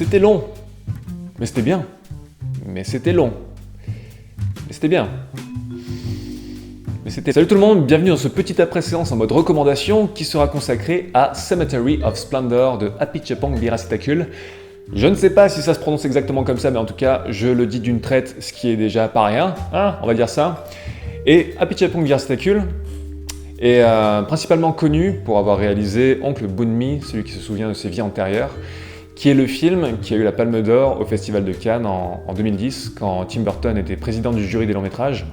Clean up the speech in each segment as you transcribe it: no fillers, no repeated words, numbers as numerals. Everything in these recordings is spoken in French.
C'était long, mais c'était bien. Mais c'était long, mais c'était bien. Mais c'était... Salut tout le monde, bienvenue dans ce petit après-séance en mode recommandation qui sera consacré à Cemetery of Splendor de Apichatpong Weerasethakul. Je ne sais pas si ça se prononce exactement comme ça, mais en tout cas, je le dis d'une traite, ce qui est déjà pas rien, hein, on va dire ça. Et Apichatpong Weerasethakul est principalement connu pour avoir réalisé Oncle Boonmee, celui qui se souvient de ses vies antérieures, qui est le film qui a eu la Palme d'Or au Festival de Cannes en 2010, quand Tim Burton était président du jury des longs métrages.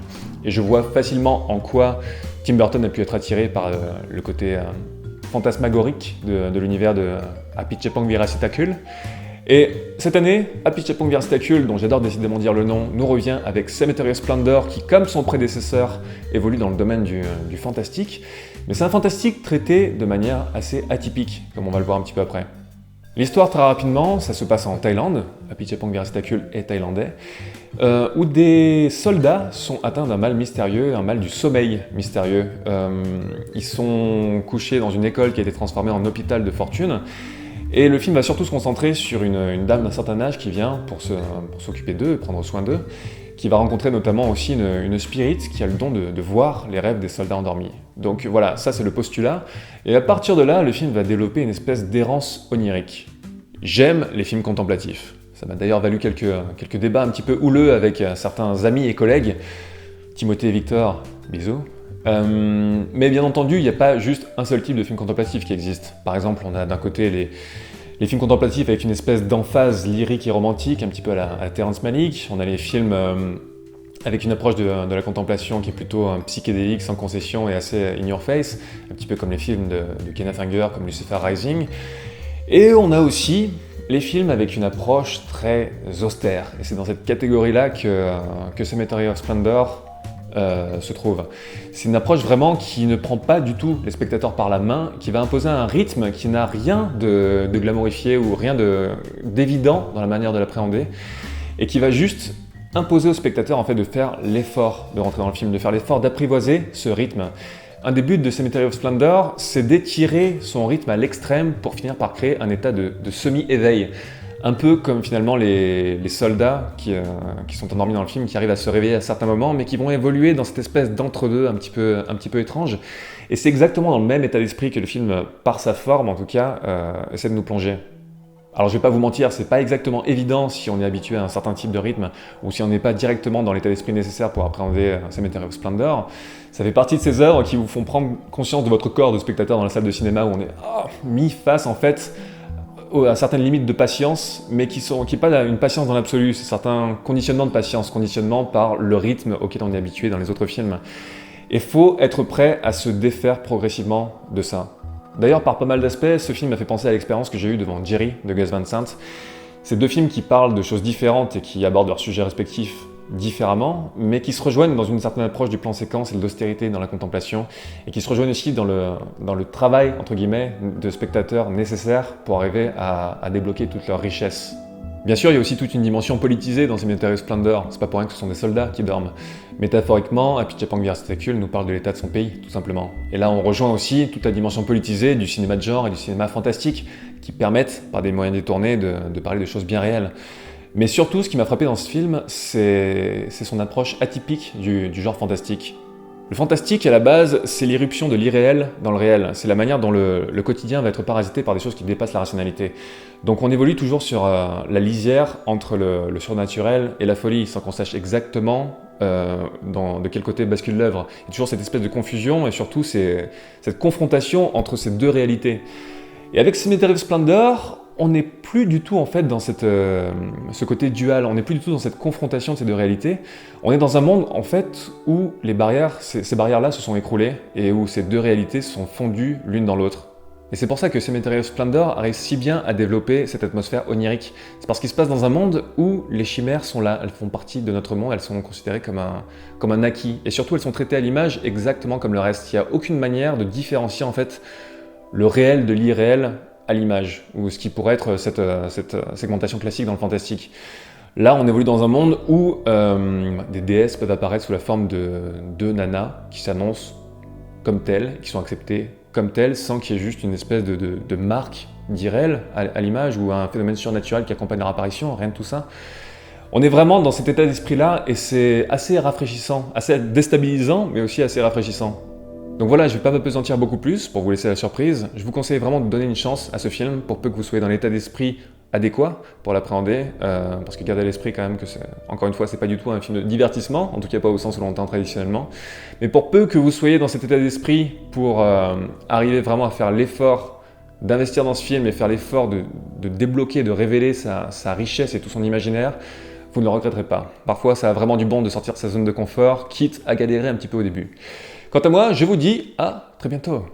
Et je vois facilement en quoi Tim Burton a pu être attiré par le côté fantasmagorique de l'univers de Apichatpong Weerasethakul. Et cette année, Apichatpong Weerasethakul, dont j'adore décidément dire le nom, nous revient avec Cemetery of Splendor, qui, comme son prédécesseur, évolue dans le domaine du fantastique. Mais c'est un fantastique traité de manière assez atypique, comme on va le voir un petit peu après. L'histoire, très rapidement, ça se passe en Thaïlande, Apichatpong Weerasethakul est thaïlandais, où des soldats sont atteints d'un mal mystérieux, un mal du sommeil mystérieux. Ils sont couchés dans une école qui a été transformée en hôpital de fortune, et le film va surtout se concentrer sur une dame d'un certain âge qui vient pour s'occuper d'eux, prendre soin d'eux, qui va rencontrer notamment aussi une spirit qui a le don de voir les rêves des soldats endormis. Donc voilà, ça c'est le postulat, et à partir de là, le film va développer une espèce d'errance onirique. J'aime les films contemplatifs. Ça m'a d'ailleurs valu quelques débats un petit peu houleux avec certains amis et collègues, Timothée et Victor, bisous. Mais bien entendu, il n'y a pas juste un seul type de film contemplatif qui existe. Par exemple, on a d'un côté les films contemplatifs avec une espèce d'emphase lyrique et romantique, un petit peu à la Terrence Malick. On a les films avec une approche de la contemplation qui est plutôt psychédélique, sans concession et assez in your face, un petit peu comme les films de Kenneth Anger, comme Lucifer Rising. Et on a aussi les films avec une approche très austère. Et c'est dans cette catégorie-là que Cemetery of Splendor se trouve. C'est une approche vraiment qui ne prend pas du tout les spectateurs par la main, qui va imposer un rythme qui n'a rien de glamourifié ou rien d'évident dans la manière de l'appréhender, et qui va juste imposer au spectateur en fait de faire l'effort de rentrer dans le film, de faire l'effort d'apprivoiser ce rythme. Un des buts de Cemetery of Splendor, c'est d'étirer son rythme à l'extrême pour finir par créer un état de semi-éveil. Un peu comme finalement les soldats qui sont endormis dans le film, qui arrivent à se réveiller à certains moments, mais qui vont évoluer dans cette espèce d'entre-deux un petit peu étrange. Et c'est exactement dans le même état d'esprit que le film, par sa forme en tout cas, essaie de nous plonger. Alors je vais pas vous mentir, c'est pas exactement évident si on est habitué à un certain type de rythme ou si on n'est pas directement dans l'état d'esprit nécessaire pour appréhender Cemetery of Splendor. Ça fait partie de ces œuvres qui vous font prendre conscience de votre corps de spectateur dans la salle de cinéma où on est mis face en fait à certaines limites de patience, mais qui n'est pas une patience dans l'absolu, c'est certains conditionnements de patience, conditionnement par le rythme auquel on est habitué dans les autres films. Et faut être prêt à se défaire progressivement de ça. D'ailleurs, par pas mal d'aspects, ce film m'a fait penser à l'expérience que j'ai eue devant Jerry de Gus Van Sant. C'est deux films qui parlent de choses différentes et qui abordent leurs sujets respectifs différemment, mais qui se rejoignent dans une certaine approche du plan séquence et de l'austérité dans la contemplation, et qui se rejoignent aussi dans le travail, entre guillemets, de spectateurs nécessaires pour arriver à débloquer toute leur richesse. Bien sûr, il y a aussi toute une dimension politisée dans Cemetery of Splendor, c'est pas pour rien que ce sont des soldats qui dorment. Métaphoriquement, Apichatpong Weerasethakul nous parle de l'état de son pays, tout simplement. Et là, on rejoint aussi toute la dimension politisée du cinéma de genre et du cinéma fantastique, qui permettent, par des moyens détournés, de parler de choses bien réelles. Mais surtout, ce qui m'a frappé dans ce film, c'est son approche atypique du genre fantastique. Le fantastique, à la base, c'est l'irruption de l'irréel dans le réel. C'est la manière dont le quotidien va être parasité par des choses qui dépassent la rationalité. Donc on évolue toujours sur la lisière entre le surnaturel et la folie, sans qu'on sache exactement de quel côté bascule l'œuvre. Il y a toujours cette espèce de confusion et surtout cette confrontation entre ces deux réalités. Et avec Cemetery of Splendor, on n'est plus du tout en fait dans ce côté dual, on n'est plus du tout dans cette confrontation de ces deux réalités. On est dans un monde en fait où ces barrières-là se sont écroulées et où ces deux réalités sont fondues l'une dans l'autre. Et c'est pour ça que Cemetery of Splendor arrive si bien à développer cette atmosphère onirique. C'est parce qu'il se passe dans un monde où les chimères sont là, elles font partie de notre monde, elles sont considérées comme un acquis. Et surtout, elles sont traitées à l'image exactement comme le reste. Il n'y a aucune manière de différencier en fait le réel de l'irréel à l'image, ou ce qui pourrait être cette segmentation classique dans le fantastique. Là, on évolue dans un monde où des déesses peuvent apparaître sous la forme de nanas qui s'annoncent comme telles, qui sont acceptées comme telles, sans qu'il y ait juste une espèce de marque d'irréel à l'image ou un phénomène surnaturel qui accompagne leur apparition, rien de tout ça. On est vraiment dans cet état d'esprit-là et c'est assez rafraîchissant, assez déstabilisant, mais aussi assez rafraîchissant. Donc voilà, je ne vais pas m'apesantir beaucoup plus pour vous laisser la surprise. Je vous conseille vraiment de donner une chance à ce film pour peu que vous soyez dans l'état d'esprit adéquat pour l'appréhender, parce que gardez à l'esprit quand même que, encore une fois, c'est pas du tout un film de divertissement, en tout cas pas au sens où l'on entend traditionnellement, mais pour peu que vous soyez dans cet état d'esprit pour arriver vraiment à faire l'effort d'investir dans ce film et faire l'effort de débloquer, de révéler sa richesse et tout son imaginaire, vous ne le regretterez pas. Parfois, ça a vraiment du bon de sortir de sa zone de confort, quitte à galérer un petit peu au début. Quant à moi, je vous dis à très bientôt.